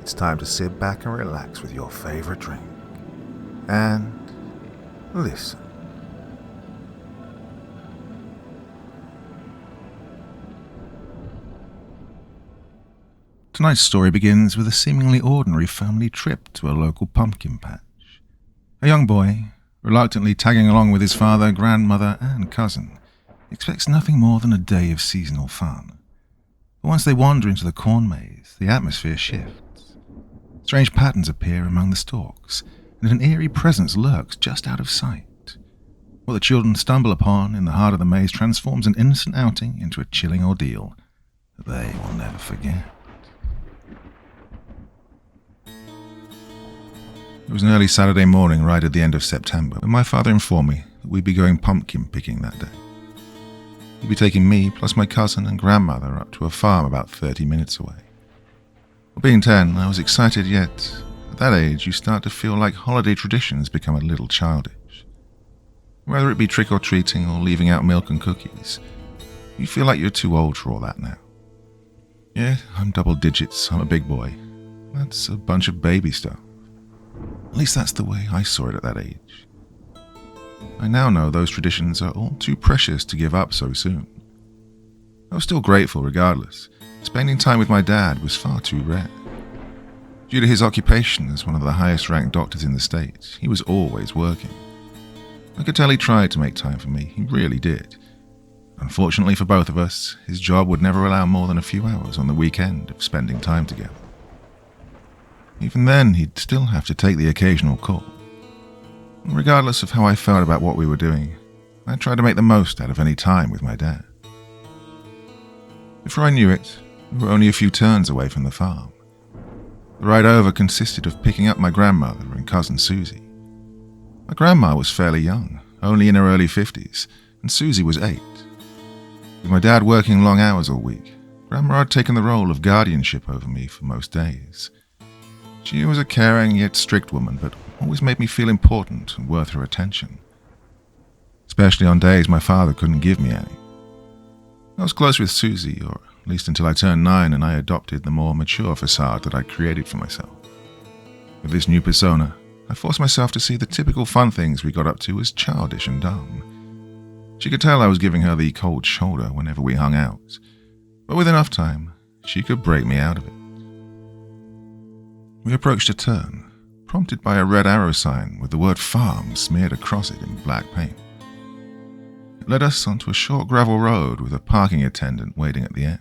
it's time to sit back and relax with your favorite drink. And listen. Tonight's story begins with a seemingly ordinary family trip to a local pumpkin patch. A young boy, reluctantly tagging along with his father, grandmother, and cousin, expects nothing more than a day of seasonal fun. But once they wander into the corn maze, the atmosphere shifts. Strange patterns appear among the stalks, and an eerie presence lurks just out of sight. What the children stumble upon in the heart of the maze transforms an innocent outing into a chilling ordeal that they will never forget. It was an early Saturday morning right at the end of September when my father informed me that we'd be going pumpkin picking that day. He'd be taking me plus my cousin and grandmother up to a farm about 30 minutes away. Well, being 10, I was excited, yet at that age you start to feel like holiday traditions become a little childish. Whether it be trick-or-treating or leaving out milk and cookies, you feel like you're too old for all that now. Yeah, I'm double digits, I'm a big boy. That's a bunch of baby stuff. At least that's the way I saw it at that age. I now know those traditions are all too precious to give up so soon. I was still grateful regardless. Spending time with my dad was far too rare. Due to his occupation as one of the highest-ranked doctors in the state, he was always working. I could tell he tried to make time for me, he really did. Unfortunately for both of us, his job would never allow more than a few hours on the weekend of spending time together. Even then, he'd still have to take the occasional call. Regardless of how I felt about what we were doing, I tried to make the most out of any time with my dad. Before I knew it, we were only a few turns away from the farm. The ride over consisted of picking up my grandmother and cousin Susie. My grandma was fairly young, only in her early 50s, and Susie was 8. With my dad working long hours all week, Grandma had taken the role of guardianship over me for most days. She was a caring yet strict woman, but always made me feel important and worth her attention. Especially on days my father couldn't give me any. I was close with Susie, or at least until I turned 9 and I adopted the more mature facade that I'd created for myself. With this new persona, I forced myself to see the typical fun things we got up to as childish and dumb. She could tell I was giving her the cold shoulder whenever we hung out, but with enough time, she could break me out of it. We approached a turn, prompted by a red arrow sign with the word farm smeared across it in black paint. It led us onto a short gravel road with a parking attendant waiting at the end.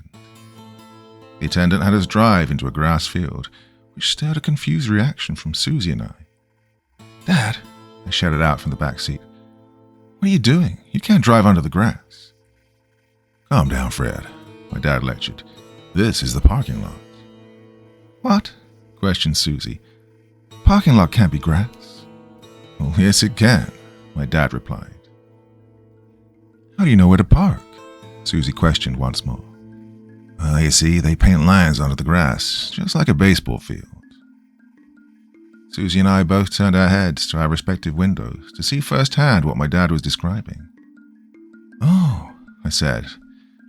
The attendant had us drive into a grass field, which stirred a confused reaction from Susie and I. "Dad," I shouted out from the back seat. "What are you doing? You can't drive under the grass." "Calm down, Fred," my dad lectured. "This is the parking lot." "What?" questioned Susie. "Parking lot can't be grass." "Oh, yes it can," my dad replied. "How do you know where to park?" Susie questioned once more. You see, they paint lines onto the grass, just like a baseball field." Susie and I both turned our heads to our respective windows to see firsthand what my dad was describing. "Oh," I said,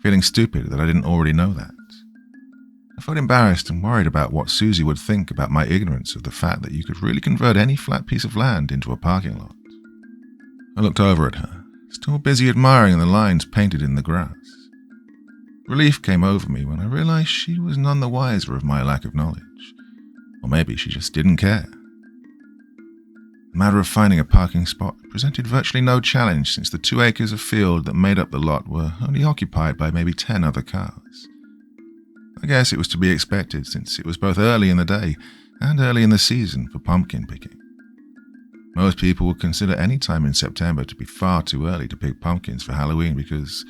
feeling stupid that I didn't already know that. I felt embarrassed and worried about what Susie would think about my ignorance of the fact that you could really convert any flat piece of land into a parking lot. I looked over at her, still busy admiring the lines painted in the grass. Relief came over me when I realized she was none the wiser of my lack of knowledge. Or maybe she just didn't care. The matter of finding a parking spot presented virtually no challenge since the 2 acres of field that made up the lot were only occupied by maybe 10 other cars. I guess it was to be expected since it was both early in the day and early in the season for pumpkin picking. Most people would consider any time in September to be far too early to pick pumpkins for Halloween because,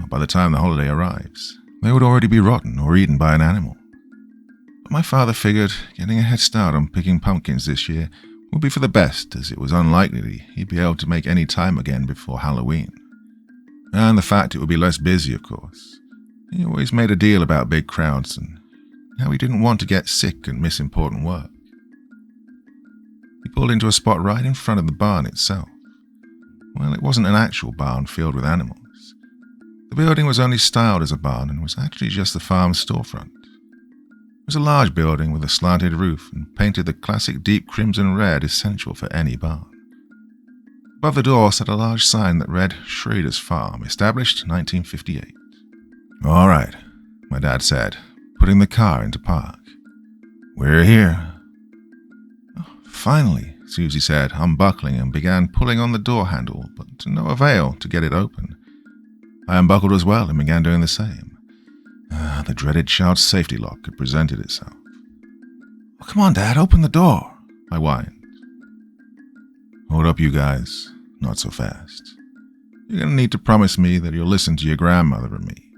by the time the holiday arrives, they would already be rotten or eaten by an animal. But my father figured getting a head start on picking pumpkins this year would be for the best, as it was unlikely he'd be able to make any time again before Halloween. And the fact it would be less busy, of course. He always made a deal about big crowds and how he didn't want to get sick and miss important work. He pulled into a spot right in front of the barn itself. Well, it wasn't an actual barn filled with animals. The building was only styled as a barn and was actually just the farm's storefront. It was a large building with a slanted roof and painted the classic deep crimson red essential for any barn. Above the door sat a large sign that read Schrader's Farm, established 1958. "All right," my dad said, putting the car into park. "We're here." "Oh, finally," Susie said, unbuckling and began pulling on the door handle, but to no avail to get it open. I unbuckled as well and began doing the same. The dreaded child safety lock had presented itself. "Oh, come on, Dad, open the door," I whined. "Hold up, you guys. Not so fast. You're going to need to promise me that you'll listen to your grandmother and me.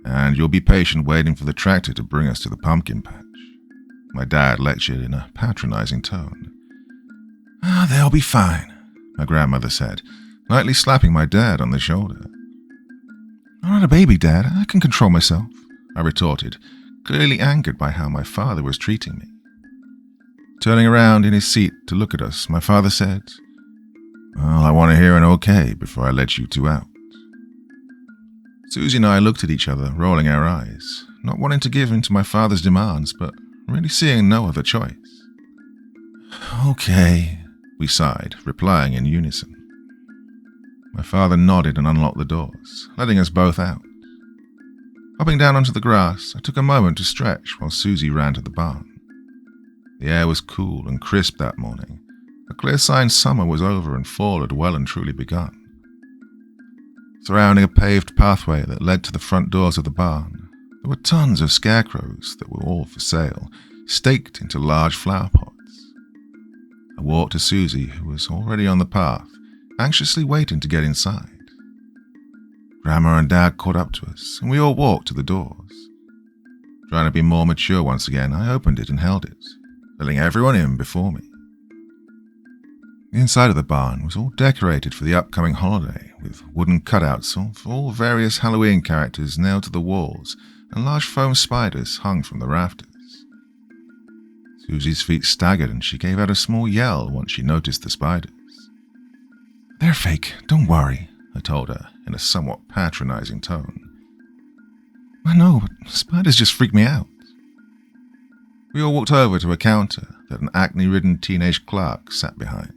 And you'll be patient waiting for the tractor to bring us to the pumpkin patch," my dad lectured in a patronizing tone. "They'll be fine," my grandmother said, lightly slapping my dad on the shoulder. "I'm not a baby, Dad. I can control myself," I retorted, clearly angered by how my father was treating me. Turning around in his seat to look at us, my father said, "Well, I want to hear an okay before I let you two out." Susie and I looked at each other, rolling our eyes, not wanting to give in to my father's demands, but really seeing no other choice. "Okay," we sighed, replying in unison. My father nodded and unlocked the doors, letting us both out. Hopping down onto the grass, I took a moment to stretch while Susie ran to the barn. The air was cool and crisp that morning, a clear sign summer was over and fall had well and truly begun. Surrounding a paved pathway that led to the front doors of the barn, there were tons of scarecrows that were all for sale, staked into large flower pots. I walked to Susie, who was already on the path, anxiously waiting to get inside. Grandma and Dad caught up to us, and we all walked to the doors. Trying to be more mature once again, I opened it and held it, letting everyone in before me. The inside of the barn was all decorated for the upcoming holiday, with wooden cutouts of all various Halloween characters nailed to the walls and large foam spiders hung from the rafters. Susie's feet staggered and she gave out a small yell once she noticed the spiders. "They're fake, don't worry," I told her in a somewhat patronizing tone. "I know, but spiders just freak me out." We all walked over to a counter that an acne-ridden teenage clerk sat behind.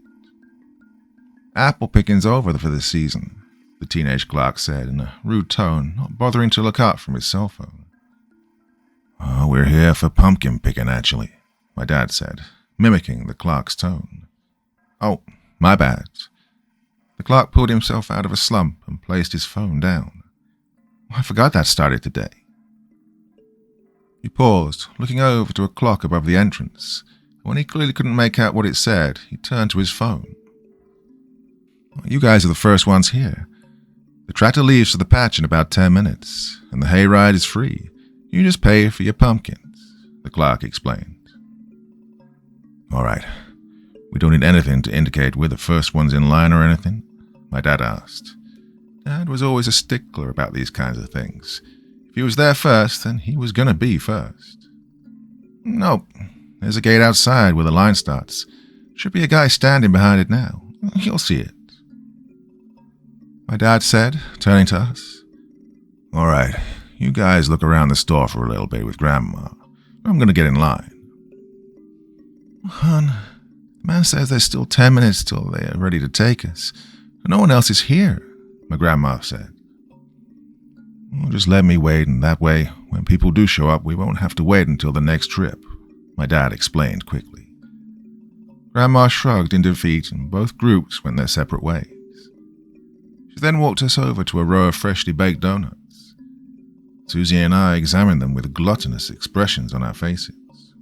"Apple picking's over for this season," the teenage clerk said in a rude tone, not bothering to look up from his cell phone. "Oh, we're here for pumpkin picking, actually," my dad said, mimicking the clerk's tone. "Oh, my bad." The clerk pulled himself out of a slump and placed his phone down. "I forgot that started today." He paused, looking over to a clock above the entrance. When he clearly couldn't make out what it said, he turned to his phone. "You guys are the first ones here. The tractor leaves for the patch in about 10 minutes, and the hayride is free. You just pay for your pumpkins," the clerk explained. "All right. We don't need anything to indicate we're the first ones in line or anything?" my dad asked. Dad was always a stickler about these kinds of things. If he was there first, then he was going to be first. "Nope. There's a gate outside where the line starts. Should be a guy standing behind it now. You'll see it," my dad said, turning to us. "All right, you guys look around the store for a little bit with Grandma. I'm going to get in line." "Hon, the man says there's still 10 minutes till they are ready to take us. No one else is here," my grandma said. "Well, just let me wait, and that way, when people do show up, we won't have to wait until the next trip," my dad explained quickly. Grandma shrugged in defeat, and both groups went their separate ways. She then walked us over to a row of freshly baked donuts. Susie and I examined them with gluttonous expressions on our faces.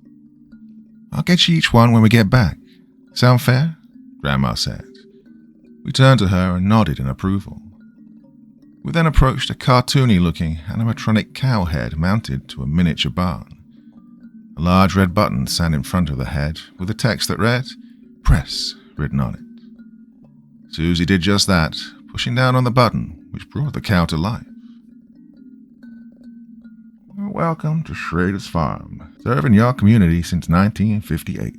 "I'll get you each one when we get back. Sound fair?" Grandma said. We turned to her and nodded in approval. We then approached a cartoony-looking animatronic cow head mounted to a miniature barn. A large red button sat in front of the head with a text that read, "Press," written on it. Susie did just that, pushing down on the button, which brought the cow to life. "Welcome to Schrader's Farm, serving your community since 1958.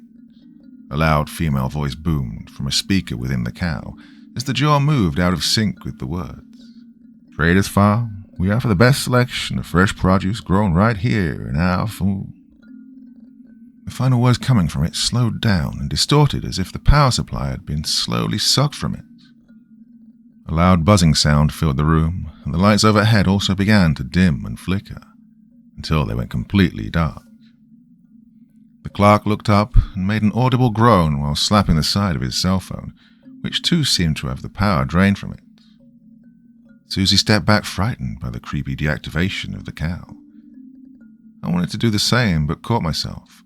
A loud female voice boomed from a speaker within the cow as the jaw moved out of sync with the words. "Schrader's Farm, we offer the best selection of fresh produce grown right here in our food." The final words coming from it slowed down and distorted as if the power supply had been slowly sucked from it. A loud buzzing sound filled the room, and the lights overhead also began to dim and flicker, until they went completely dark. The clerk looked up and made an audible groan while slapping the side of his cell phone, which too seemed to have the power drained from it. Susie stepped back frightened by the creepy deactivation of the cow. I wanted to do the same, but caught myself,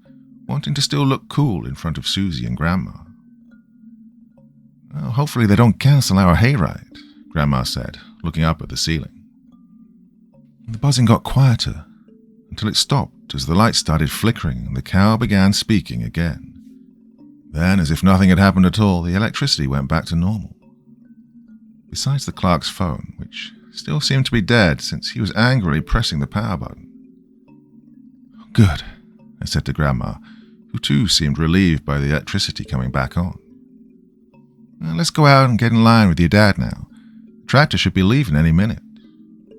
wanting to still look cool in front of Susie and Grandma. Well, hopefully they don't cancel our hayride, Grandma said, looking up at the ceiling. The buzzing got quieter, until it stopped as the lights started flickering and the cow began speaking again. Then, as if nothing had happened at all, the electricity went back to normal. Besides the clerk's phone, which still seemed to be dead since he was angrily pressing the power button. Good, I said to Grandma, who too seemed relieved by the electricity coming back on. Let's go out and get in line with your dad now. The tractor should be leaving any minute,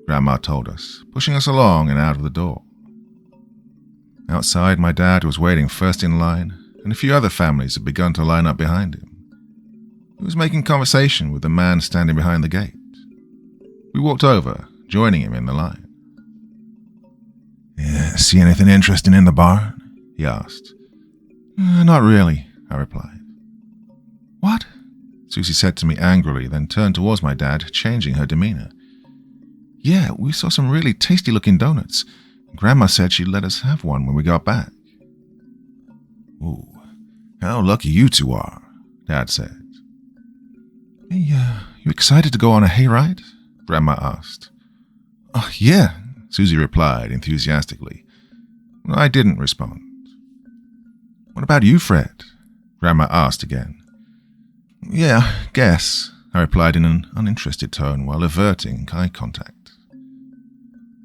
Grandma told us, pushing us along and out of the door. Outside, my dad was waiting first in line, and a few other families had begun to line up behind him. He was making conversation with the man standing behind the gate. We walked over, joining him in the line. See anything interesting in the barn? He asked. Not really, I replied. What? Susie said to me angrily, then turned towards my dad, changing her demeanor. Yeah, we saw some really tasty-looking donuts. Grandma said she'd let us have one when we got back. Ooh, how lucky you two are, Dad said. Hey, you excited to go on a hayride? Grandma asked. Oh, yeah, Susie replied enthusiastically. I didn't respond. What about you, Fred? Grandma asked again. Yeah, guess, I replied in an uninterested tone while averting eye contact.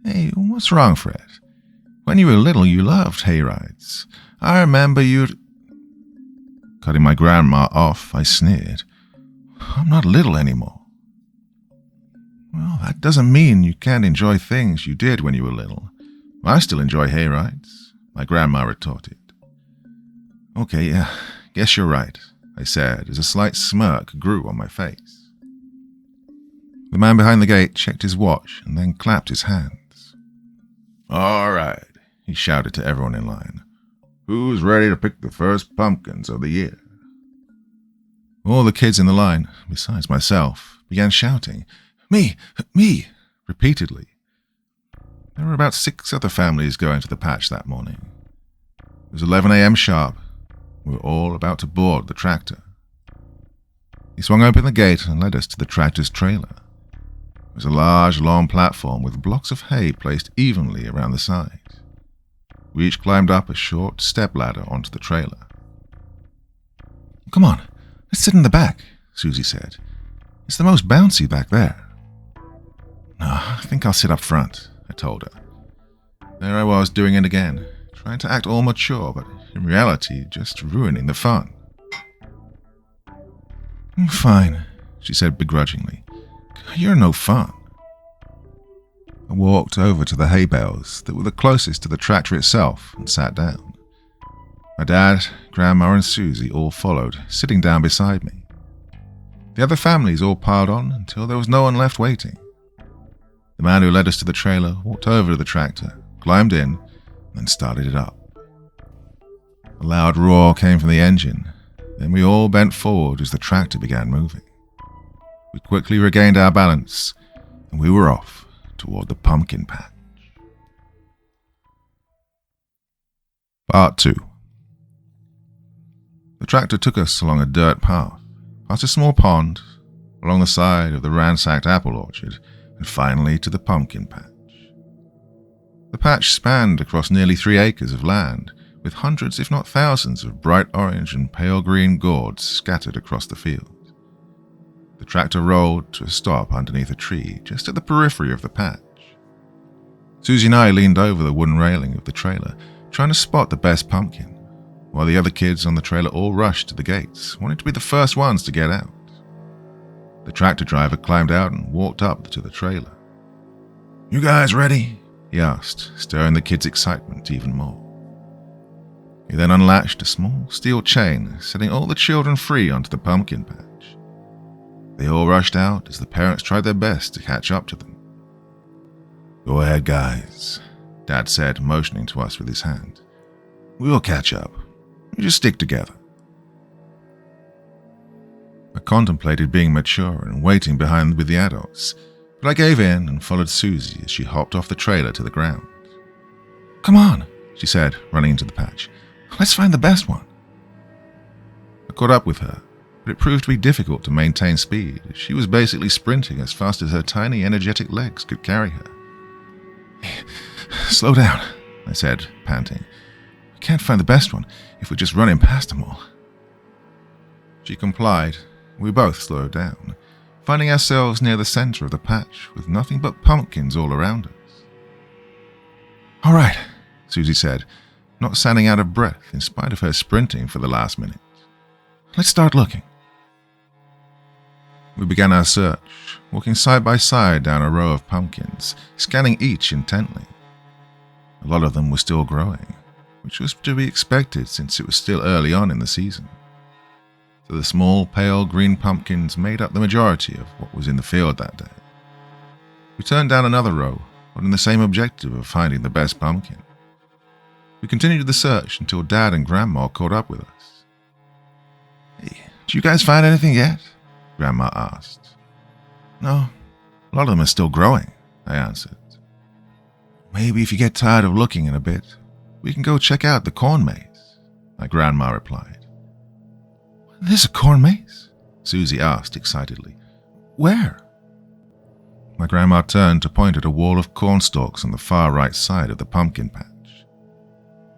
Hey, what's wrong, Fred? When you were little, you loved hayrides. I remember you'd... Cutting my grandma off, I sneered. I'm not little anymore. Well, that doesn't mean you can't enjoy things you did when you were little. I still enjoy hayrides, my grandma retorted. Okay, yeah, guess you're right, I said as a slight smirk grew on my face. The man behind the gate checked his watch and then clapped his hands. All right, he shouted to everyone in line. Who's ready to pick the first pumpkins of the year? All the kids in the line, besides myself, began shouting, Me! Me! repeatedly. There were about 6 other families going to the patch that morning. It was 11 a.m. sharp. We were all about to board the tractor. He swung open the gate and led us to the tractor's trailer. It was a large, long platform with blocks of hay placed evenly around the side. We each climbed up a short step ladder onto the trailer. Come on, let's sit in the back, Susie said. It's the most bouncy back there. No, I think I'll sit up front, I told her. There I was doing it again, trying to act all mature, but in reality just ruining the fun. Fine, she said begrudgingly. You're no fun. I walked over to the hay bales that were the closest to the tractor itself and sat down. My dad, Grandma, and Susie all followed, sitting down beside me. The other families all piled on until there was no one left waiting. The man who led us to the trailer walked over to the tractor, climbed in, and started it up. A loud roar came from the engine. Then we all bent forward as the tractor began moving. We quickly regained our balance, and we were off toward the pumpkin patch. Part 2. The tractor took us along a dirt path, past a small pond, along the side of the ransacked apple orchard, and finally to the pumpkin patch. The patch spanned across nearly 3 acres of land, with hundreds if not thousands of bright orange and pale green gourds scattered across the field. The tractor rolled to a stop underneath a tree just at the periphery of the patch. Susie and I leaned over the wooden railing of the trailer, trying to spot the best pumpkin, while the other kids on the trailer all rushed to the gates, wanting to be the first ones to get out. The tractor driver climbed out and walked up to the trailer. You guys ready? He asked, stirring the kids' excitement even more. He then unlatched a small steel chain, setting all the children free onto the pumpkin patch. They all rushed out as the parents tried their best to catch up to them. "Go ahead, guys," Dad said, motioning to us with his hand. "We'll catch up. We just stick together." I contemplated being mature and waiting behind with the adults, but I gave in and followed Susie as she hopped off the trailer to the ground. "Come on," she said, running into the patch. "Let's find the best one." I caught up with her, but it proved to be difficult to maintain speed, as she was basically sprinting as fast as her tiny, energetic legs could carry her. "Slow down," I said, panting. "We can't find the best one if we're just running past them all." She complied. We both slowed down, finding ourselves near the center of the patch with nothing but pumpkins all around us. "All right," Susie said, not sounding out of breath in spite of her sprinting for the last minute. "Let's start looking." We began our search, walking side by side down a row of pumpkins, scanning each intently. A lot of them were still growing, which was to be expected since it was still early on in the season. So the small, pale green pumpkins made up the majority of what was in the field that day. We turned down another row, holding the same objective of finding the best pumpkin. We continued the search until Dad and Grandma caught up with us. "Hey, did you guys find anything yet?" Grandma asked. "No, a lot of them are still growing," I answered. "Maybe if you get tired of looking in a bit, we can go check out the corn maze," my grandma replied. "There's a corn maze?" Susie asked excitedly. "Where?" My grandma turned to point at a wall of corn stalks on the far right side of the pumpkin patch.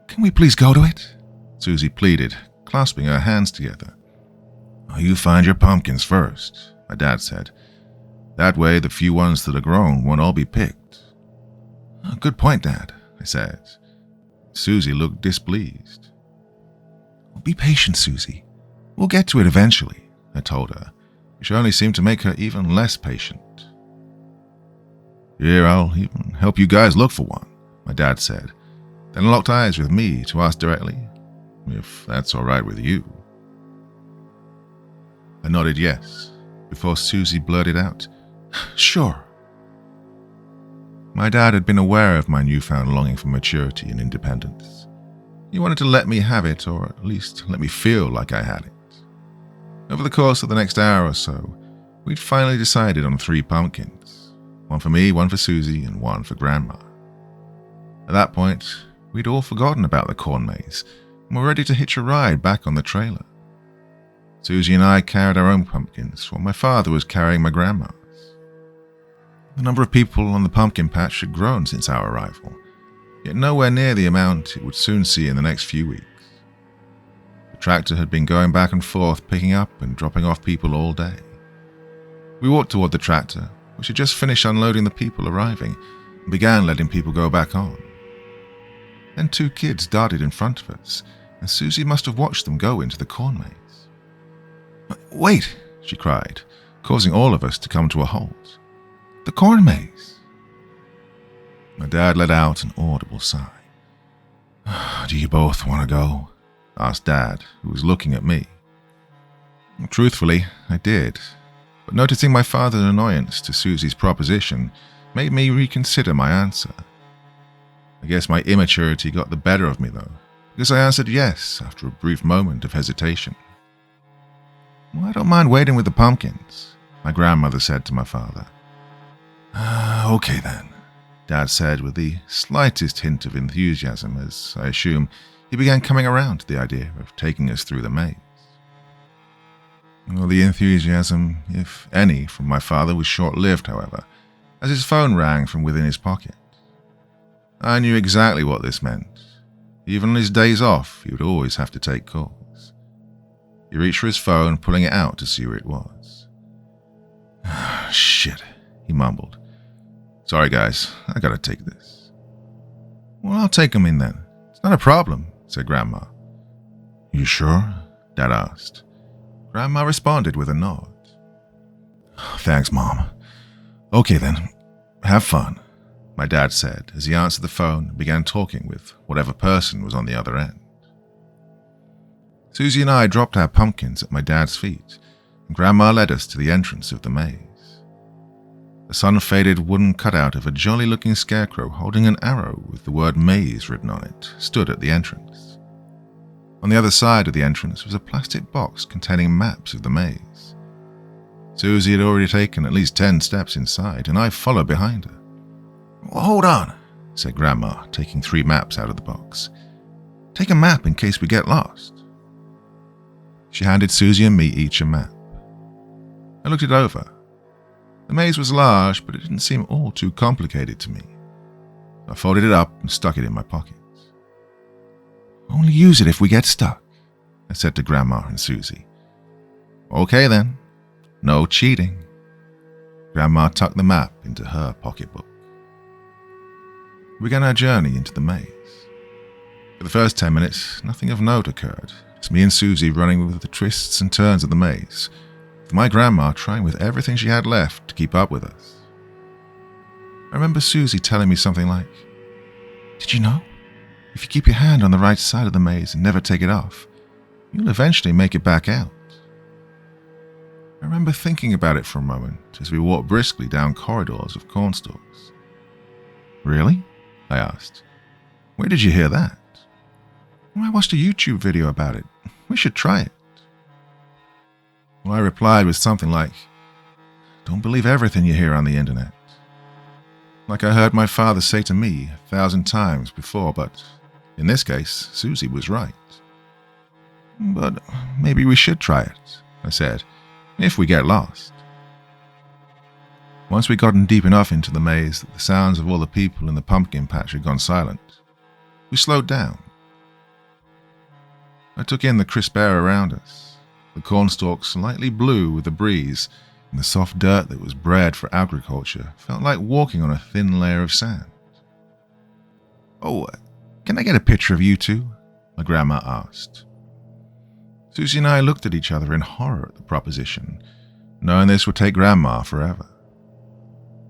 "Can we please go to it?" Susie pleaded, clasping her hands together. "Oh, you find your pumpkins first," my dad said. "That way the few ones that are grown won't all be picked." "Oh, good point, Dad," I said. Susie looked displeased. "Be patient, Susie. We'll get to it eventually," I told her, which only seemed to make her even less patient. "Here, I'll even help you guys look for one," my dad said, then locked eyes with me to ask directly, "If that's all right with you." I nodded yes, before Susie blurted out, "Sure." My dad had been aware of my newfound longing for maturity and independence. He wanted to let me have it, or at least let me feel like I had it. Over the course of the next hour or so, we'd finally decided on 3 pumpkins. One for me, one for Susie, and one for Grandma. At that point, we'd all forgotten about the corn maze and were ready to hitch a ride back on the trailer. Susie and I carried our own pumpkins, while my father was carrying my grandma's. The number of people on the pumpkin patch had grown since our arrival, yet nowhere near the amount it would soon see in the next few weeks. The tractor had been going back and forth, picking up and dropping off people all day. We walked toward the tractor, which had just finished unloading the people arriving, and began letting people go back on. Then 2 kids darted in front of us, and Susie must have watched them go into the corn maze. "Wait," she cried, causing all of us to come to a halt. "The corn maze." My dad let out an audible sigh. "Do you both want to go?" asked Dad, who was looking at me. Truthfully, I did, but noticing my father's annoyance to Susie's proposition made me reconsider my answer. I guess my immaturity got the better of me, though, because I answered yes after a brief moment of hesitation. "Well, I don't mind waiting with the pumpkins," my grandmother said to my father. Okay then," Dad said with the slightest hint of enthusiasm as, I assume, he began coming around to the idea of taking us through the maze. Well, the enthusiasm, if any, from my father was short-lived, however, as his phone rang from within his pocket. I knew exactly what this meant. Even on his days off, he would always have to take calls. He reached for his phone, pulling it out to see where it was. "Shit," he mumbled. "Sorry, guys, I gotta take this." "Well, I'll take him in then. It's not a problem," said Grandma. "You sure?" Dad asked. Grandma responded with a nod. "Thanks, Mom. Okay then, have fun," my dad said as he answered the phone and began talking with whatever person was on the other end. Susie and I dropped our pumpkins at my dad's feet, and Grandma led us to the entrance of the maze. A sun-faded wooden cutout of a jolly-looking scarecrow holding an arrow with the word maze written on it stood at the entrance. On the other side of the entrance was a plastic box containing maps of the maze. Susie had already taken at least 10 steps inside, and I followed behind her. "Well, hold on," said Grandma, taking 3 maps out of the box. "Take a map in case we get lost." She handed Susie and me each a map. I looked it over. The maze was large, but it didn't seem all too complicated to me. I folded it up and stuck it in my pockets. "Only use it if we get stuck," I said to Grandma and Susie. "Okay then. No cheating." Grandma tucked the map into her pocketbook. We began our journey into the maze. For the first 10 minutes, nothing of note occurred. It's me and Susie running with the twists and turns of the maze, with my grandma trying with everything she had left to keep up with us. I remember Susie telling me something like, "Did you know? If you keep your hand on the right side of the maze and never take it off, you'll eventually make it back out." I remember thinking about it for a moment as we walked briskly down corridors of cornstalks. "Really?" I asked. "Where did you hear that?" "I watched a YouTube video about it. We should try it." Well, I replied with something like, "Don't believe everything you hear on the internet." Like I heard my father say to me 1,000 times before, but in this case, Susie was right. "But maybe we should try it," I said, "if we get lost." Once we'd gotten deep enough into the maze that the sounds of all the people in the pumpkin patch had gone silent, we slowed down. I took in the crisp air around us, the cornstalks slightly blue with the breeze, and the soft dirt that was bred for agriculture felt like walking on a thin layer of sand. "Oh, can I get a picture of you two?" my grandma asked. Susie and I looked at each other in horror at the proposition, knowing this would take Grandma forever.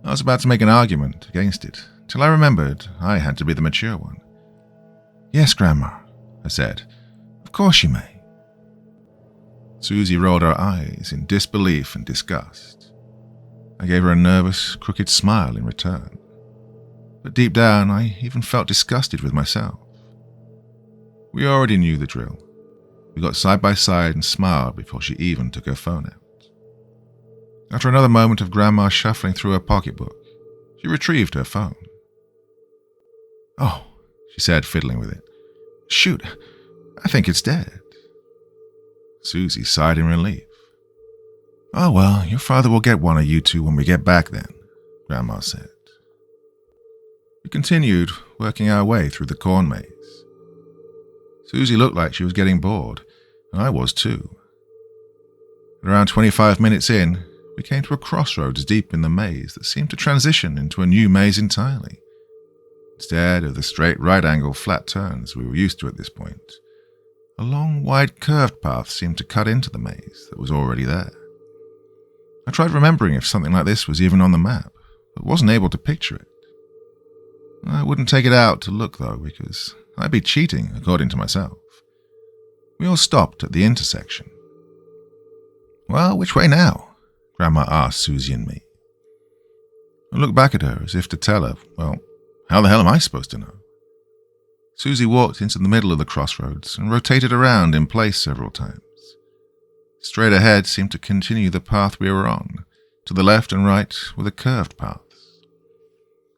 I was about to make an argument against it, till I remembered I had to be the mature one. "Yes, Grandma," I said. "Of course you may." Susie rolled her eyes in disbelief and disgust. I gave her a nervous, crooked smile in return. But deep down, I even felt disgusted with myself. We already knew the drill. We got side by side and smiled before she even took her phone out. After another moment of Grandma shuffling through her pocketbook, she retrieved her phone. "Oh," she said, fiddling with it. "Shoot, I think it's dead." Susie sighed in relief. "Oh well, your father will get one of you two when we get back then," Grandma said. We continued working our way through the corn maze. Susie looked like she was getting bored, and I was too. Around 25 minutes in, we came to a crossroads deep in the maze that seemed to transition into a new maze entirely. Instead of the straight right-angle flat turns we were used to at this point, a long, wide curved path seemed to cut into the maze that was already there. I tried remembering if something like this was even on the map, but wasn't able to picture it. I wouldn't take it out to look, though, because I'd be cheating, according to myself. We all stopped at the intersection. "Well, which way now?" Grandma asked Susie and me. I looked back at her as if to tell her, well, how the hell am I supposed to know? Susie walked into the middle of the crossroads and rotated around in place several times. Straight ahead seemed to continue the path we were on. To the left and right were the curved paths.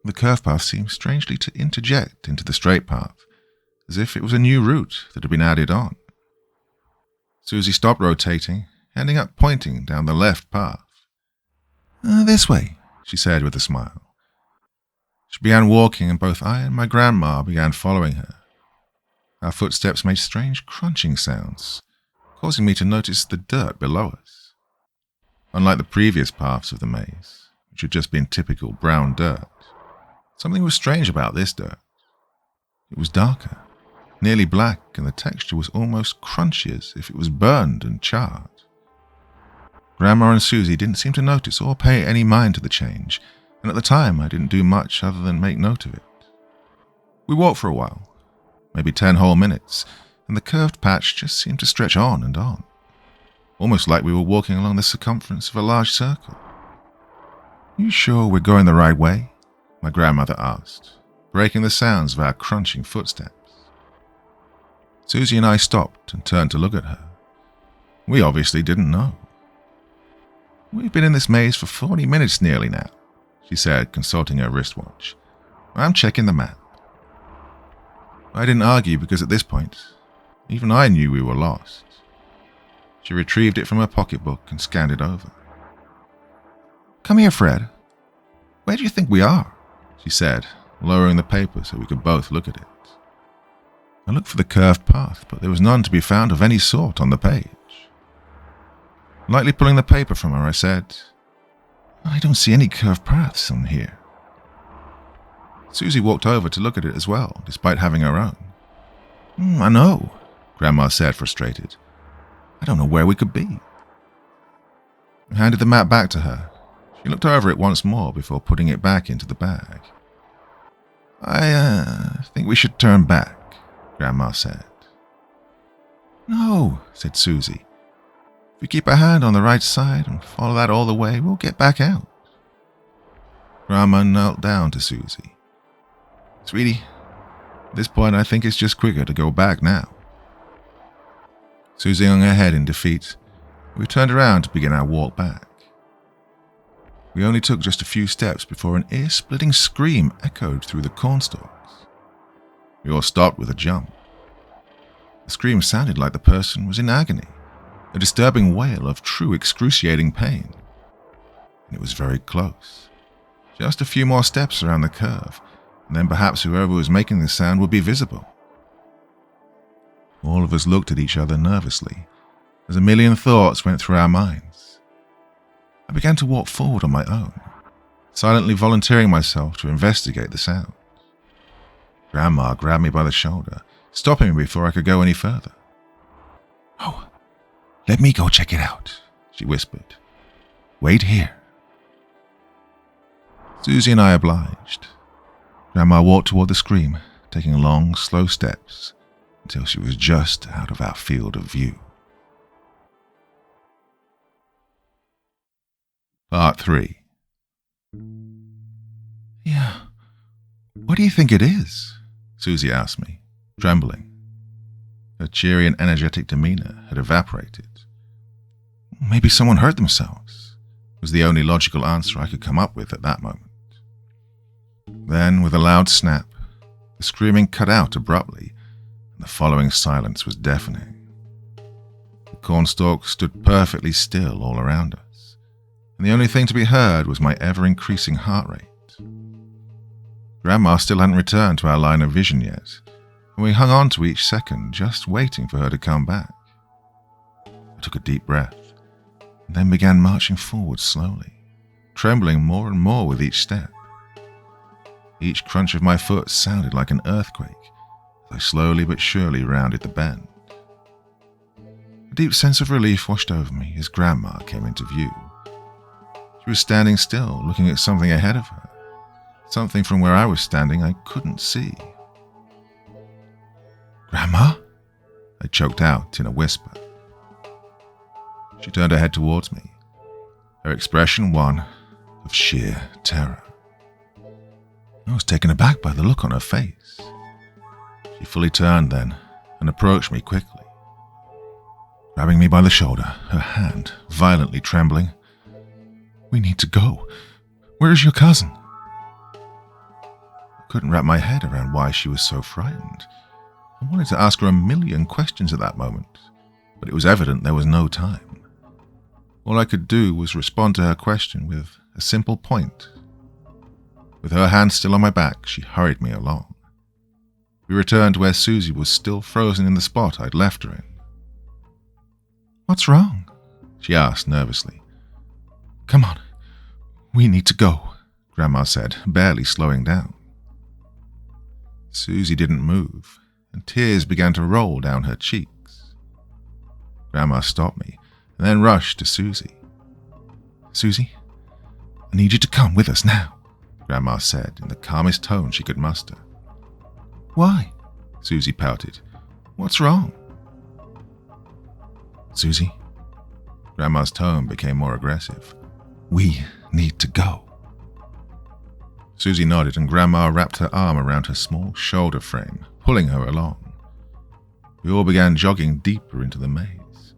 The curved path seemed strangely to interject into the straight path, as if it was a new route that had been added on. Susie stopped rotating, ending up pointing down the left path. "This way," she said with a smile. She began walking, and both I and my grandma began following her. Our footsteps made strange crunching sounds, causing me to notice the dirt below us. Unlike the previous paths of the maze, which had just been typical brown dirt, something was strange about this dirt. It was darker, nearly black, and the texture was almost crunchy as if it was burned and charred. Grandma and Susie didn't seem to notice or pay any mind to the change, and at the time I didn't do much other than make note of it. We walked for a while, maybe 10 whole minutes, and the curved patch just seemed to stretch on and on, almost like we were walking along the circumference of a large circle. "You sure we're going the right way?" my grandmother asked, breaking the sounds of our crunching footsteps. Susie and I stopped and turned to look at her. We obviously didn't know. "We've been in this maze for 40 minutes nearly now," she said, consulting her wristwatch. "I'm checking the map." I didn't argue because at this point, even I knew we were lost. She retrieved it from her pocketbook and scanned it over. "Come here, Fred. Where do you think we are?" she said, lowering the paper so we could both look at it. I looked for the curved path, but there was none to be found of any sort on the page. Lightly pulling the paper from her, I said, "I don't see any curved paths on here." Susie walked over to look at it as well, despite having her own. "I know," Grandma said, frustrated. "I don't know where we could be." I handed the map back to her. She looked over it once more before putting it back into the bag. I think we should turn back," Grandma said. "No," said Susie. "If we keep our hand on the right side and follow that all the way, we'll get back out." Grandma knelt down to Susie. "Sweetie, at this point I think it's just quicker to go back now." Susie hung her head in defeat. We turned around to begin our walk back. We only took just a few steps before an ear-splitting scream echoed through the cornstalks. We all stopped with a jump. The scream sounded like the person was in agony, a disturbing wail of true excruciating pain. And it was very close. Just a few more steps around the curve, and then perhaps whoever was making the sound would be visible. All of us looked at each other nervously, as a million thoughts went through our minds. I began to walk forward on my own, silently volunteering myself to investigate the sound. Grandma grabbed me by the shoulder, stopping me before I could go any further. "Oh, let me go check it out," she whispered. "Wait here." Susie and I obliged. Grandma walked toward the scream, taking long, slow steps until she was just out of our field of view. Part 3. "Yeah, what do you think it is?" Susie asked me, trembling. Her cheery and energetic demeanor had evaporated. "Maybe someone hurt themselves," was the only logical answer I could come up with at that moment. Then, with a loud snap, the screaming cut out abruptly, and the following silence was deafening. The cornstalk stood perfectly still all around us, and the only thing to be heard was my ever-increasing heart rate. Grandma still hadn't returned to our line of vision yet, and we hung on to each second, just waiting for her to come back. I took a deep breath, and then began marching forward slowly, trembling more and more with each step. Each crunch of my foot sounded like an earthquake as I slowly but surely rounded the bend. A deep sense of relief washed over me as Grandma came into view. She was standing still, looking at something ahead of her. Something from where I was standing I couldn't see. "Grandma?" I choked out in a whisper. She turned her head towards me, her expression one of sheer terror. I was taken aback by the look on her face. She fully turned then and approached me quickly. Grabbing me by the shoulder, her hand violently trembling. "We need to go. Where is your cousin?" I couldn't wrap my head around why she was so frightened. I wanted to ask her a million questions at that moment, but it was evident there was no time. All I could do was respond to her question with a simple point. With her hand still on my back, she hurried me along. We returned to where Susie was still frozen in the spot I'd left her in. "What's wrong?" she asked nervously. "Come on, we need to go," Grandma said, barely slowing down. Susie didn't move, and tears began to roll down her cheeks. Grandma stopped me, and then rushed to Susie. "Susie, I need you to come with us now," Grandma said in the calmest tone she could muster. "Why?" Susie pouted. What's wrong?" "Susie," Grandma's tone became more aggressive. "We need to go." Susie nodded, and Grandma wrapped her arm around her small shoulder frame, pulling her along. We all began jogging deeper into the maze.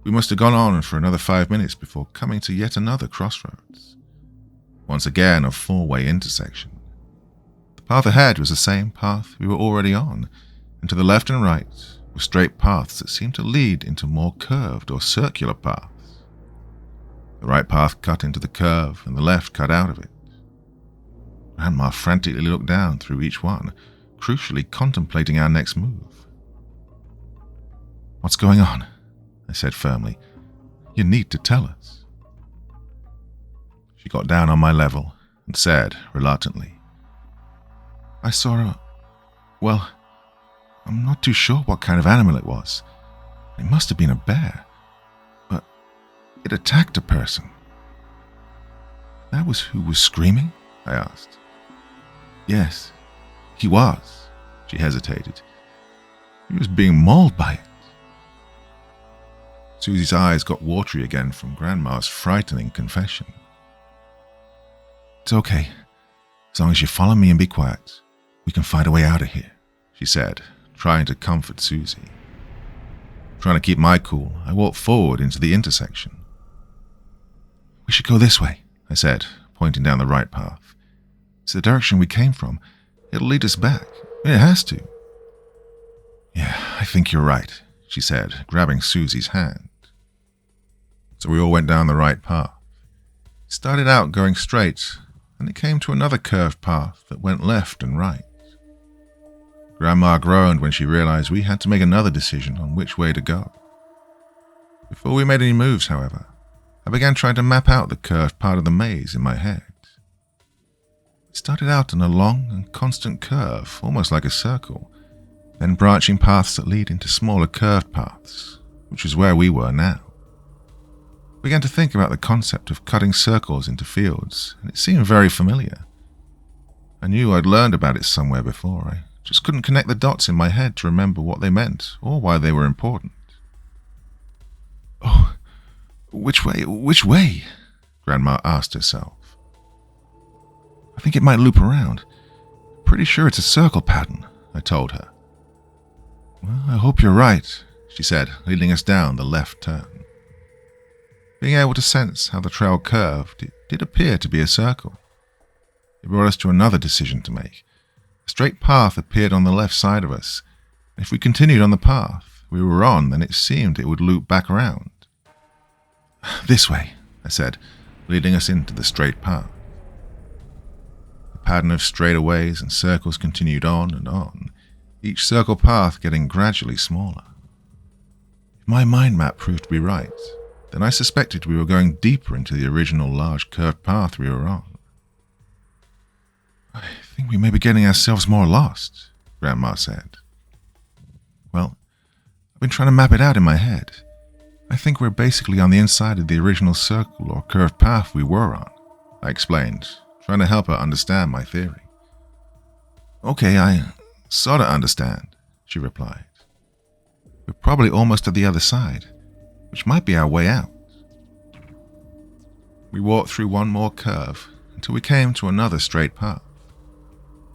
We must have gone on for another 5 minutes before coming to yet another crossroads. Once again, a four-way intersection. The path ahead was the same path we were already on, and to the left and right were straight paths that seemed to lead into more curved or circular paths. The right path cut into the curve, and the left cut out of it. Grandma frantically looked down through each one, crucially contemplating our next move. "What's going on?" I said firmly. "You need to tell us." She got down on my level and said, reluctantly, "I saw well, I'm not too sure what kind of animal it was. It must have been a bear, but it attacked a person." "That was who was screaming?" I asked. "Yes, he was," she hesitated. "He was being mauled by it." Susie's eyes got watery again from Grandma's frightening confession. "It's okay. As long as you follow me and be quiet, we can find a way out of here," she said, trying to comfort Susie. Trying to keep my cool, I walked forward into the intersection. "We should go this way," I said, pointing down the right path. "It's the direction we came from. It'll lead us back. It has to." "Yeah, I think you're right," she said, grabbing Susie's hand. So we all went down the right path. It started out going straight, and it came to another curved path that went left and right. Grandma groaned when she realized we had to make another decision on which way to go. Before we made any moves, however, I began trying to map out the curved part of the maze in my head. It started out on a long and constant curve, almost like a circle, then branching paths that lead into smaller curved paths, which is where we were now. I began to think about the concept of cutting circles into fields, and it seemed very familiar. I knew I'd learned about it somewhere before. I just couldn't connect the dots in my head to remember what they meant or why they were important. "Oh, which way?" Grandma asked herself. "I think it might loop around. Pretty sure it's a circle pattern," I told her. "Well, I hope you're right," she said, leading us down the left turn. Being able to sense how the trail curved, it did appear to be a circle. It brought us to another decision to make. A straight path appeared on the left side of us, and if we continued on the path we were on, then it seemed it would loop back around. "This way," I said, leading us into the straight path. The pattern of straightaways and circles continued on and on, each circle path getting gradually smaller. If my mind map proved to be right, then I suspected we were going deeper into the original large curved path we were on. "I think we may be getting ourselves more lost," Grandma said. "Well, I've been trying to map it out in my head. I think we're basically on the inside of the original circle or curved path we were on," I explained, trying to help her understand my theory. "Okay, I sort of understand," she replied. "We're probably almost at the other side, which might be our way out." We walked through one more curve until we came to another straight path.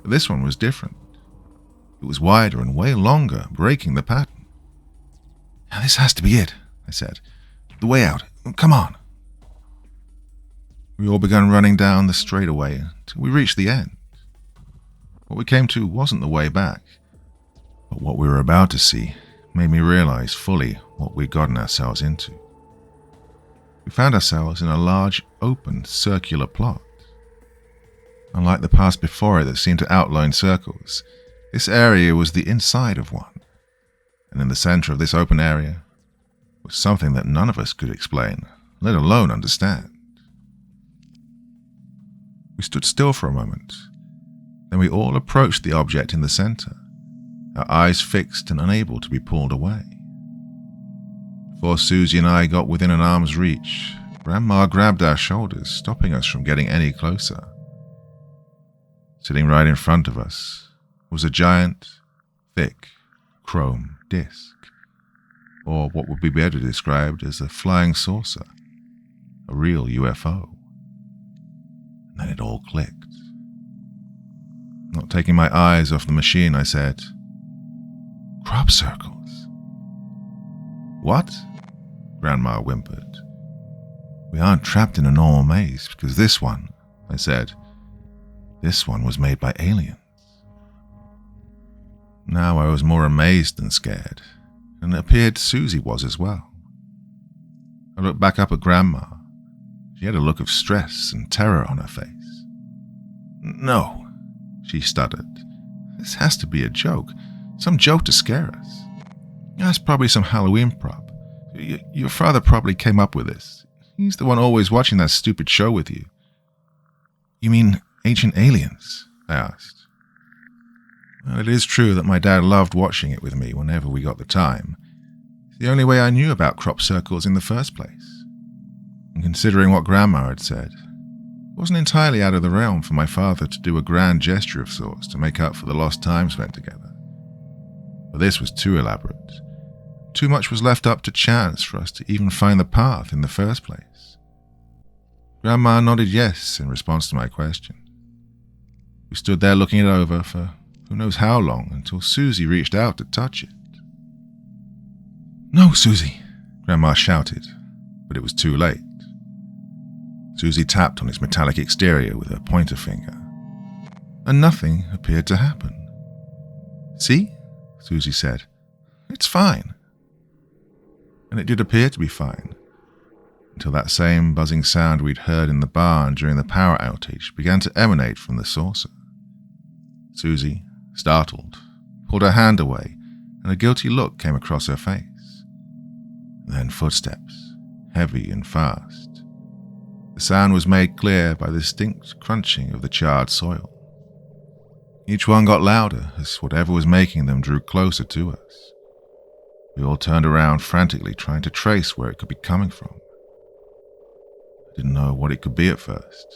But this one was different. It was wider and way longer, breaking the pattern. "Now this has to be it," I said. "The way out. Come on." We all began running down the straightaway until we reached the end. What we came to wasn't the way back, but what we were about to see made me realize fully what we'd gotten ourselves into. We found ourselves in a large, open, circular plot. Unlike the paths before it that seemed to outline circles, this area was the inside of one, and in the center of this open area was something that none of us could explain, let alone understand. We stood still for a moment. Then we all approached the object in the center, our eyes fixed and unable to be pulled away. Before Susie and I got within an arm's reach, Grandma grabbed our shoulders, stopping us from getting any closer. Sitting right in front of us was a giant, thick, chrome disc, or what would be better described as a flying saucer, a real UFO. And then it all clicked. Not taking my eyes off the machine, I said, "Crop circles." "What?" Grandma whimpered. "We aren't trapped in a normal maze, because this one," I said, "this one was made by aliens." Now I was more amazed than scared, and it appeared Susie was as well. I looked back up at Grandma. She had a look of stress and terror on her face. "No," she stuttered. "This has to be a joke. Some joke to scare us. That's probably some Halloween prop. Your father probably came up with this. He's the one always watching that stupid show with you." "You mean ancient aliens?" I asked. Well, it is true that my dad loved watching it with me whenever we got the time. It's the only way I knew about crop circles in the first place. And considering what Grandma had said, it wasn't entirely out of the realm for my father to do a grand gesture of sorts to make up for the lost time spent together. But this was too elaborate. Too much was left up to chance for us to even find the path in the first place. Grandma nodded yes in response to my question. We stood there looking it over for who knows how long until Susie reached out to touch it. "No, Susie," Grandma shouted, but it was too late. Susie tapped on its metallic exterior with her pointer finger, and nothing appeared to happen. "See?" Susie said. "It's fine." And it did appear to be fine, until that same buzzing sound we'd heard in the barn during the power outage began to emanate from the saucer. Susie, startled, pulled her hand away, and a guilty look came across her face. Then footsteps, heavy and fast. The sound was made clear by the distinct crunching of the charred soil. Each one got louder as whatever was making them drew closer to us. We all turned around frantically, trying to trace where it could be coming from. I didn't know what it could be at first.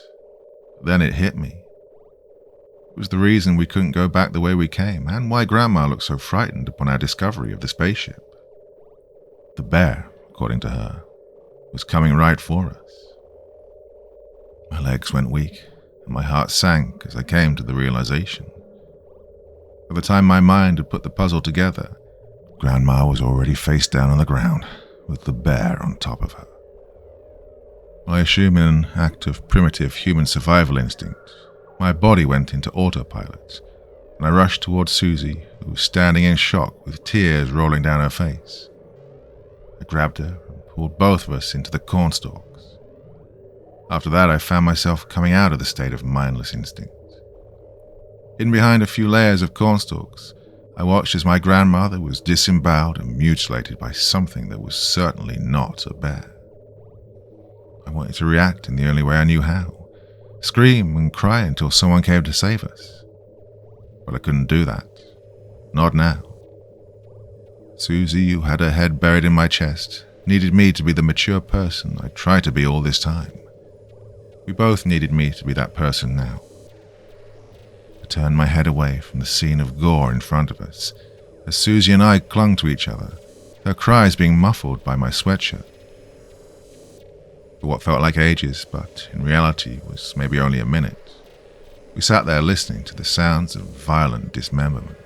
But then it hit me. It was the reason we couldn't go back the way we came, and why Grandma looked so frightened upon our discovery of the spaceship. The bear, according to her, was coming right for us. My legs went weak, and my heart sank as I came to the realization. By the time my mind had put the puzzle together, Grandma was already face down on the ground, with the bear on top of her. I assume in an act of primitive human survival instinct, my body went into autopilot, and I rushed towards Susie, who was standing in shock with tears rolling down her face. I grabbed her and pulled both of us into the cornstalks. After that, I found myself coming out of the state of mindless instinct. Hidden behind a few layers of cornstalks, I watched as my grandmother was disemboweled and mutilated by something that was certainly not a bear. I wanted to react in the only way I knew how. Scream and cry until someone came to save us. But I couldn't do that. Not now. Susie, who had her head buried in my chest, needed me to be the mature person I tried to be all this time. We both needed me to be that person now. I turned my head away from the scene of gore in front of us, as Susie and I clung to each other, her cries being muffled by my sweatshirt. For what felt like ages, but in reality was maybe only a minute, we sat there listening to the sounds of violent dismemberment.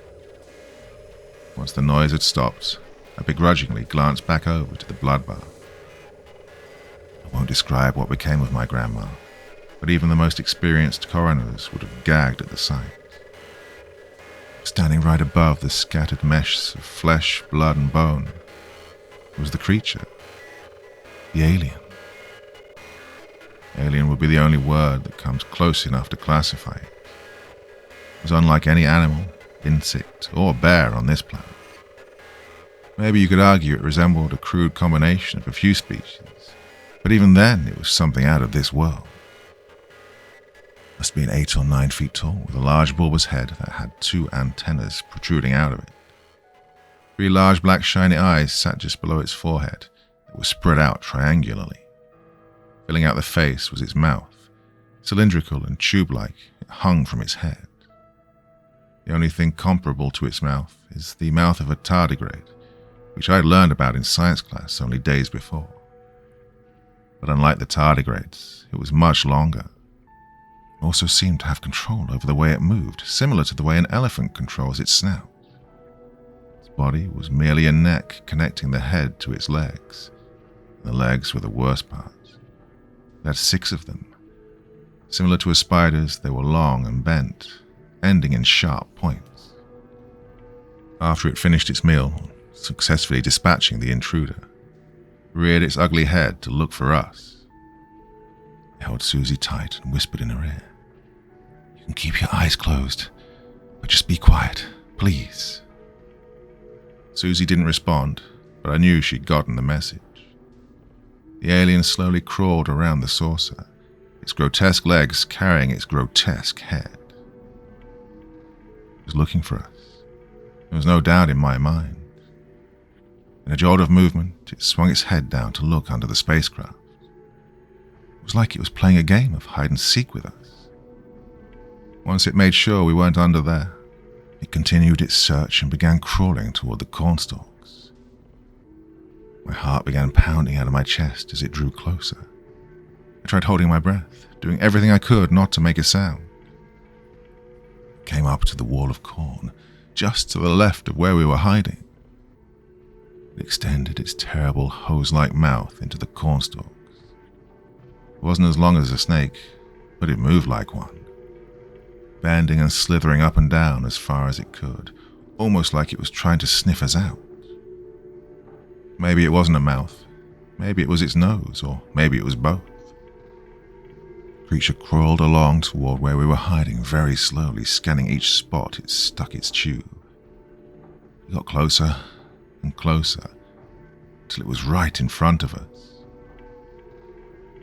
Once the noise had stopped, I begrudgingly glanced back over to the bloodbath. I won't describe what became of my grandma, but even the most experienced coroners would have gagged at the sight. Standing right above the scattered meshes of flesh, blood, and bone was the creature, the alien. Alien would be the only word that comes close enough to classify it. It was unlike any animal, insect, or bear on this planet. Maybe you could argue it resembled a crude combination of a few species, but even then it was something out of this world. It must have been 8 or 9 feet tall, with a large bulbous head that had 2 antennas protruding out of it. 3 large black shiny eyes sat just below its forehead that was spread out triangularly. Filling out the face was its mouth. Cylindrical and tube-like, it hung from its head. The only thing comparable to its mouth is the mouth of a tardigrade, which I had learned about in science class only days before. But unlike the tardigrades, it was much longer. It also seemed to have control over the way it moved, similar to the way an elephant controls its snout. Its body was merely a neck connecting the head to its legs. The legs were the worst part. It had 6 of them. Similar to a spider's, they were long and bent, ending in sharp points. After it finished its meal, successfully dispatching the intruder, it reared its ugly head to look for us. It held Susie tight and whispered in her ear, "You can keep your eyes closed, but just be quiet, please." Susie didn't respond, but I knew she'd gotten the message. The alien slowly crawled around the saucer, its grotesque legs carrying its grotesque head. It was looking for us. There was no doubt in my mind. In a jolt of movement, it swung its head down to look under the spacecraft. It was like it was playing a game of hide-and-seek with us. Once it made sure we weren't under there, it continued its search and began crawling toward the cornstalks. My heart began pounding out of my chest as it drew closer. I tried holding my breath, doing everything I could not to make a sound. It came up to the wall of corn, just to the left of where we were hiding. It extended its terrible hose-like mouth into the cornstalks. It wasn't as long as a snake, but it moved like one, bending and slithering up and down as far as it could, almost like it was trying to sniff us out. Maybe it wasn't a mouth, maybe it was its nose, or maybe it was both. The creature crawled along toward where we were hiding very slowly, scanning each spot it stuck its tube. It got closer and closer, till it was right in front of us.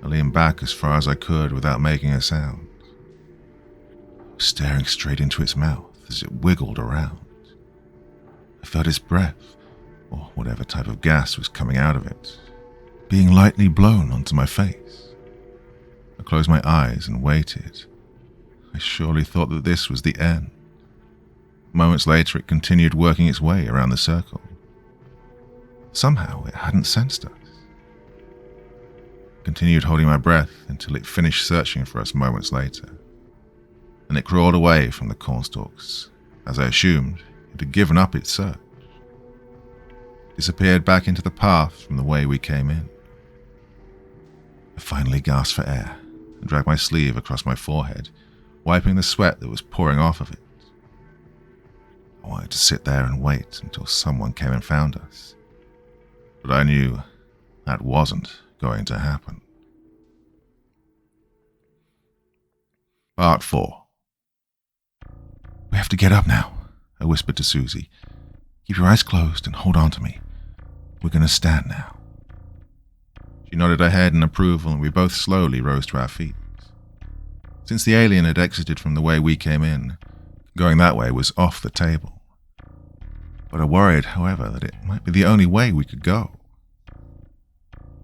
I leaned back as far as I could without making a sound. I was staring straight into its mouth as it wiggled around. I felt its breath, or whatever type of gas was coming out of it, being lightly blown onto my face. I closed my eyes and waited. I surely thought that this was the end. Moments later, it continued working its way around the circle. Somehow, it hadn't sensed us. I continued holding my breath until it finished searching for us moments later. Then it crawled away from the cornstalks. As I assumed, it had given up its search. It disappeared back into the path from the way we came in. I finally gasped for air and dragged my sleeve across my forehead, wiping the sweat that was pouring off of it. I wanted to sit there and wait until someone came and found us, but I knew that wasn't going to happen. Part 4. "We have to get up now," I whispered to Susie. "Keep your eyes closed and hold on to me. We're going to stand now." She nodded her head in approval, and we both slowly rose to our feet. Since the alien had exited from the way we came in, going that way was off the table. But I worried, however, that it might be the only way we could go.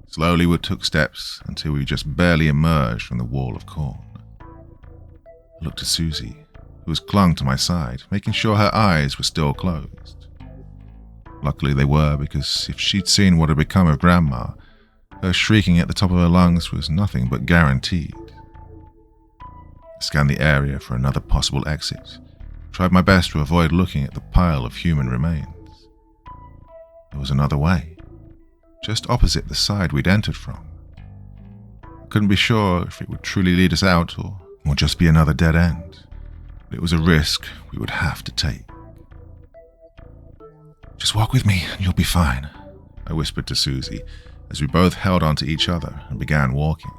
Slowly we took steps until we just barely emerged from the wall of corn. I looked at Susie, who was clung to my side, making sure her eyes were still closed. Luckily they were, because if she'd seen what had become of Grandma, her shrieking at the top of her lungs was nothing but guaranteed. I scanned the area for another possible exit, tried my best to avoid looking at the pile of human remains. There was another way, just opposite the side we'd entered from. I couldn't be sure if it would truly lead us out or just be another dead end, but it was a risk we would have to take. "Just walk with me and you'll be fine," I whispered to Susie as we both held onto each other and began walking.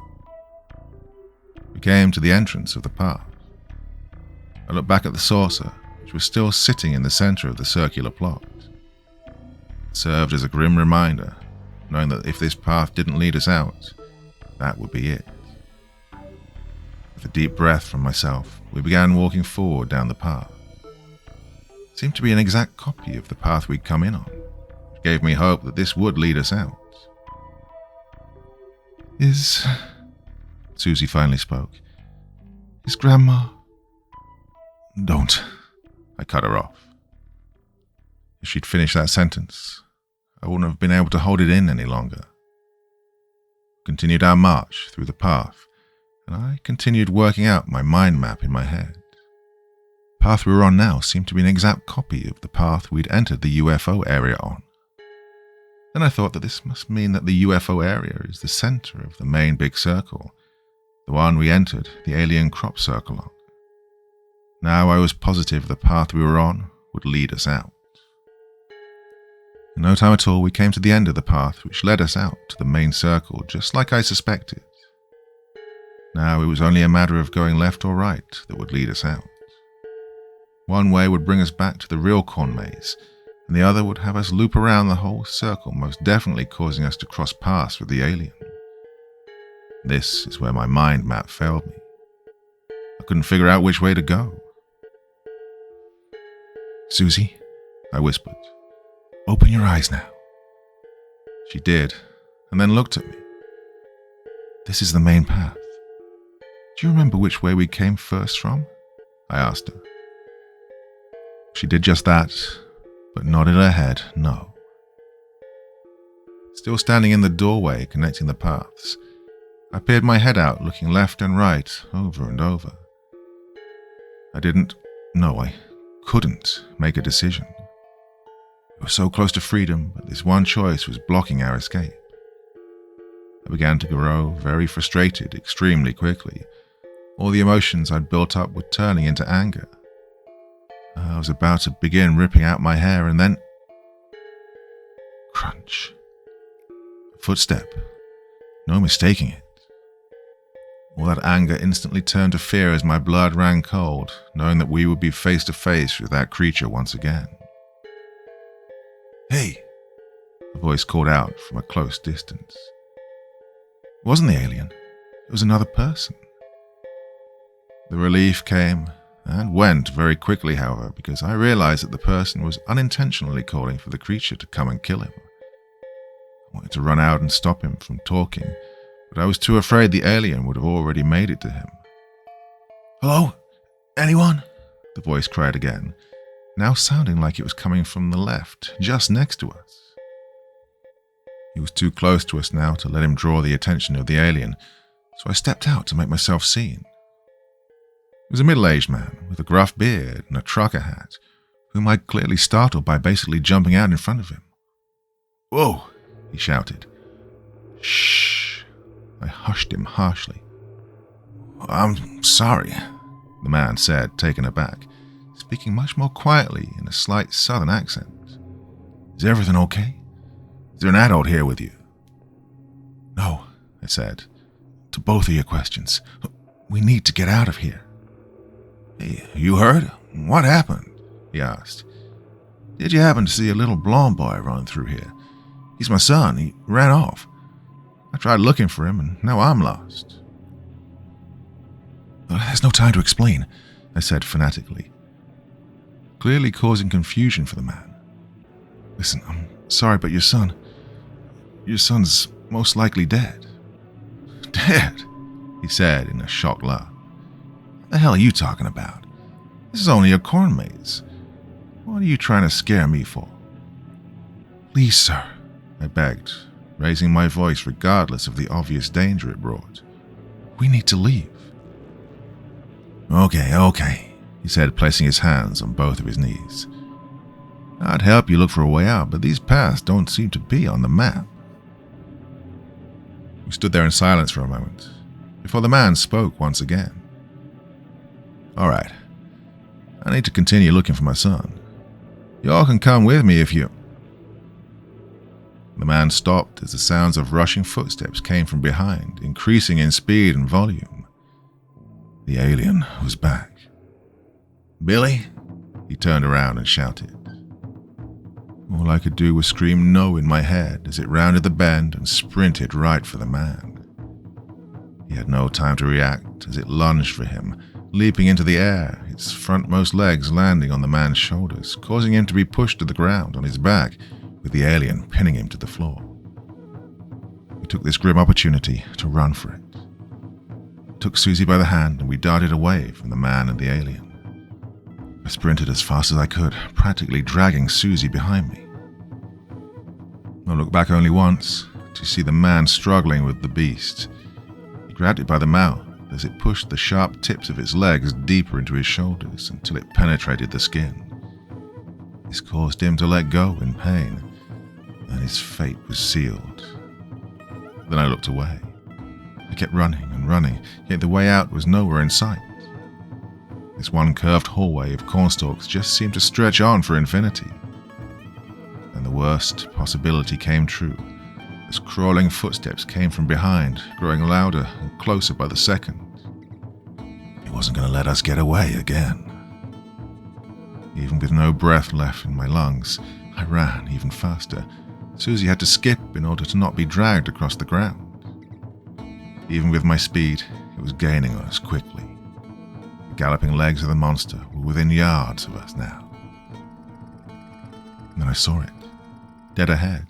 We came to the entrance of the path. I looked back at the saucer, which was still sitting in the center of the circular plot. It served as a grim reminder, knowing that if this path didn't lead us out, that would be it. With a deep breath from myself, we began walking forward down the path. It seemed to be an exact copy of the path we'd come in on, which gave me hope that this would lead us out. Susie finally spoke. "Is Grandma—" "Don't," I cut her off. If she'd finished that sentence, I wouldn't have been able to hold it in any longer. We continued our march through the path, and I continued working out my mind map in my head. The path we were on now seemed to be an exact copy of the path we'd entered the UFO area on. Then I thought that this must mean that the UFO area is the center of the main big circle, the one we entered the alien crop circle on. Now I was positive the path we were on would lead us out. In no time at all, we came to the end of the path which led us out to the main circle, just like I suspected. Now it was only a matter of going left or right that would lead us out. One way would bring us back to the real corn maze, and the other would have us loop around the whole circle, most definitely causing us to cross paths with the alien. This is where my mind map failed me. I couldn't figure out which way to go. "Susie," I whispered, "open your eyes now." She did, and then looked at me. "This is the main path. Do you remember which way we came first from?" I asked her. She did just that, but nodded her head no. Still standing in the doorway connecting the paths, I peered my head out, looking left and right, over and over. I couldn't make a decision. We were so close to freedom, but this one choice was blocking our escape. I began to grow very frustrated extremely quickly. All the emotions I'd built up were turning into anger. I was about to begin ripping out my hair, and then... crunch. A footstep. No mistaking it. All that anger instantly turned to fear as my blood ran cold, knowing that we would be face to face with that creature once again. "Hey!" a voice called out from a close distance. It wasn't the alien. It was another person. The relief came and went very quickly, however, because I realized that the person was unintentionally calling for the creature to come and kill him. I wanted to run out and stop him from talking, but I was too afraid the alien would have already made it to him. "Hello? Anyone?" the voice cried again, now sounding like it was coming from the left, just next to us. He was too close to us now to let him draw the attention of the alien, so I stepped out to make myself seen. He was a middle-aged man with a gruff beard and a trucker hat, whom I'd clearly startled by basically jumping out in front of him. "Whoa!" he shouted. "Shh!" I hushed him harshly. "I'm sorry," the man said, taken aback, speaking much more quietly in a slight southern accent. "Is everything okay? Is there an adult here with you?" "No," I said, "to both of your questions. We need to get out of here." "Hey, you heard? What happened?" he asked. "Did you happen to see a little blonde boy run through here? He's my son. He ran off. I tried looking for him, and now I'm lost." "There's no time to explain," I said fanatically, clearly causing confusion for the man. "Listen, I'm sorry, but your son's most likely dead." "Dead?" he said in a shocked laugh. "What the hell are you talking about? This is only a corn maze. What are you trying to scare me for?" "Please, sir," I begged, raising my voice regardless of the obvious danger it brought. "We need to leave." Okay, he said, placing his hands on both of his knees. "I'd help you look for a way out, but these paths don't seem to be on the map." We stood there in silence for a moment, before the man spoke once again. "All right, I need to continue looking for my son. Y'all can come with me if you..." The man stopped as the sounds of rushing footsteps came from behind, increasing in speed and volume. The alien was back. "Billy?" He turned around and shouted. All I could do was scream no in my head as it rounded the bend and sprinted right for the man. He had no time to react as it lunged for him, leaping into the air, its frontmost legs landing on the man's shoulders, causing him to be pushed to the ground on his back, with the alien pinning him to the floor. We took this grim opportunity to run for it. I took Susie by the hand and we darted away from the man and the alien. I sprinted as fast as I could, practically dragging Susie behind me. I looked back only once to see the man struggling with the beast. He grabbed it by the mouth as it pushed the sharp tips of its legs deeper into his shoulders until it penetrated the skin. This caused him to let go in pain, and his fate was sealed. Then I looked away. I kept running and running, yet the way out was nowhere in sight. This one curved hallway of cornstalks just seemed to stretch on for infinity. And the worst possibility came true, as crawling footsteps came from behind, growing louder and closer by the second. He wasn't going to let us get away again. Even with no breath left in my lungs, I ran even faster. Susie had to skip in order to not be dragged across the ground. Even with my speed, it was gaining on us quickly. The galloping legs of the monster were within yards of us now. And then I saw it, dead ahead.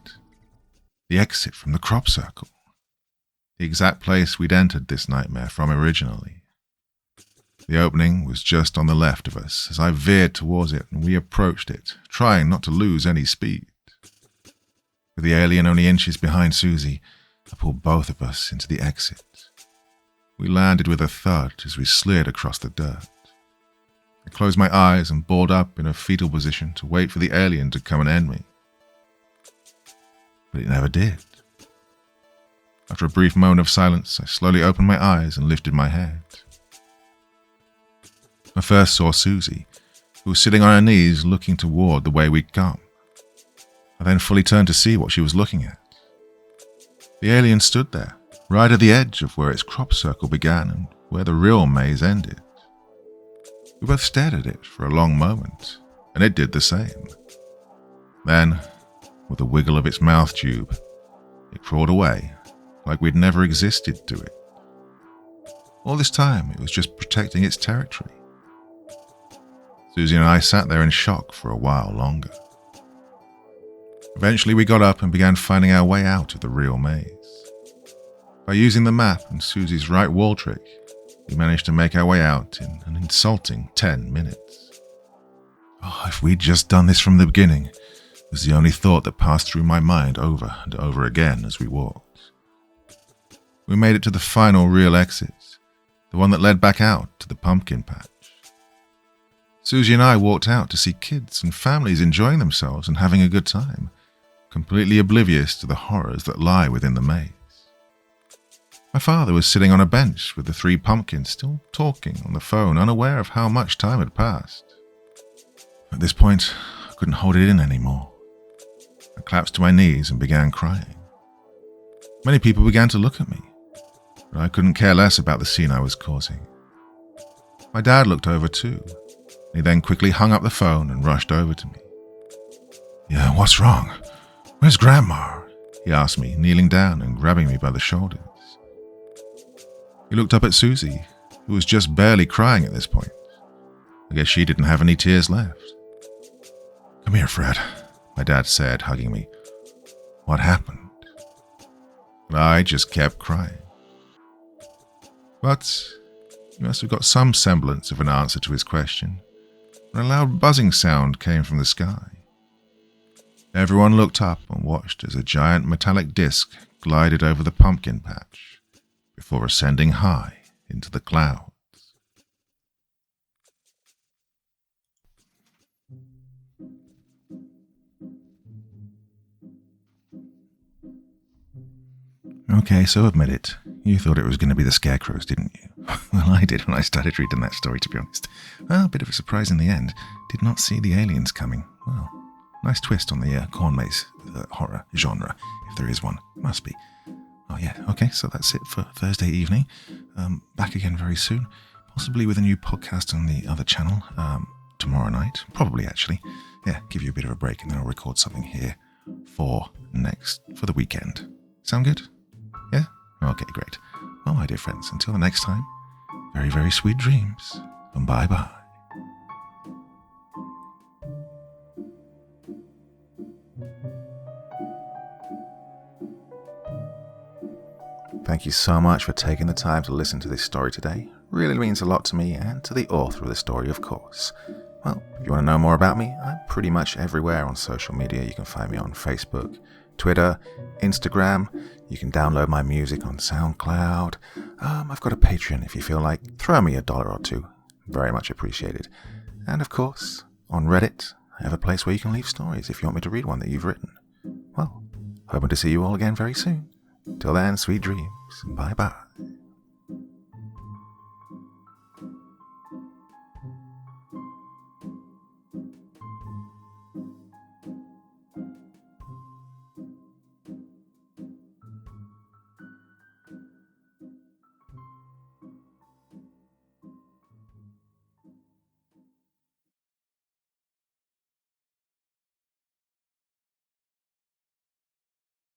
The exit from the crop circle. The exact place we'd entered this nightmare from originally. The opening was just on the left of us as I veered towards it and we approached it, trying not to lose any speed. With the alien only inches behind Susie, I pulled both of us into the exit. We landed with a thud as we slid across the dirt. I closed my eyes and balled up in a fetal position to wait for the alien to come and end me. But it never did. After a brief moment of silence, I slowly opened my eyes and lifted my head. I first saw Susie, who was sitting on her knees looking toward the way we'd come. I then fully turned to see what she was looking at. The alien stood there, right at the edge of where its crop circle began and where the real maze ended. We both stared at it for a long moment, and it did the same. Then, with a wiggle of its mouth tube, it crawled away, like we'd never existed to it. All this time, it was just protecting its territory. Susie and I sat there in shock for a while longer. Eventually, we got up and began finding our way out of the real maze. By using the map and Susie's right wall trick, we managed to make our way out in an insulting 10 minutes. Oh, if we'd just done this from the beginning, was the only thought that passed through my mind over and over again as we walked. We made it to the final real exit, the one that led back out to the pumpkin patch. Susie and I walked out to see kids and families enjoying themselves and having a good time, completely oblivious to the horrors that lie within the maze. My father was sitting on a bench with the 3 pumpkins, still talking on the phone, unaware of how much time had passed. At this point, I couldn't hold it in anymore. I collapsed to my knees and began crying. Many people began to look at me, but I couldn't care less about the scene I was causing. My dad looked over too. He then quickly hung up the phone and rushed over to me. "Yeah, what's wrong? Where's Grandma?" he asked me, kneeling down and grabbing me by the shoulders. He looked up at Susie, who was just barely crying at this point. I guess she didn't have any tears left. "Come here, Fred," my dad said, hugging me. "What happened?" But I just kept crying. But he must have got some semblance of an answer to his question, when a loud buzzing sound came from the sky. Everyone looked up and watched as a giant metallic disc glided over the pumpkin patch before ascending high into the clouds. Okay, so admit it. You thought it was going to be the scarecrows, didn't you? Well, I did when I started reading that story, to be honest. Well, a bit of a surprise in the end. Did not see the aliens coming. Well, nice twist on the corn maze horror genre, if there is one. Must be. Oh yeah, okay, so that's it for Thursday evening. Back again very soon. Possibly with a new podcast on the other channel tomorrow night. Probably, actually. Yeah, give you a bit of a break and then I'll record something here for the weekend. Sound good? Yeah? Okay, great. Well, my dear friends, until the next time, very, very sweet dreams, and bye-bye. Thank you so much for taking the time to listen to this story today. Really means a lot to me and to the author of the story, of course. Well, if you want to know more about me, I'm pretty much everywhere on social media. You can find me on Facebook, Twitter, Instagram. You can download my music on SoundCloud. I've got a Patreon if you feel like throwing me $1 or $2. Very much appreciated. And of course, on Reddit, I have a place where you can leave stories if you want me to read one that you've written. Well, hoping to see you all again very soon. Till then, sweet dreams. Bye-bye.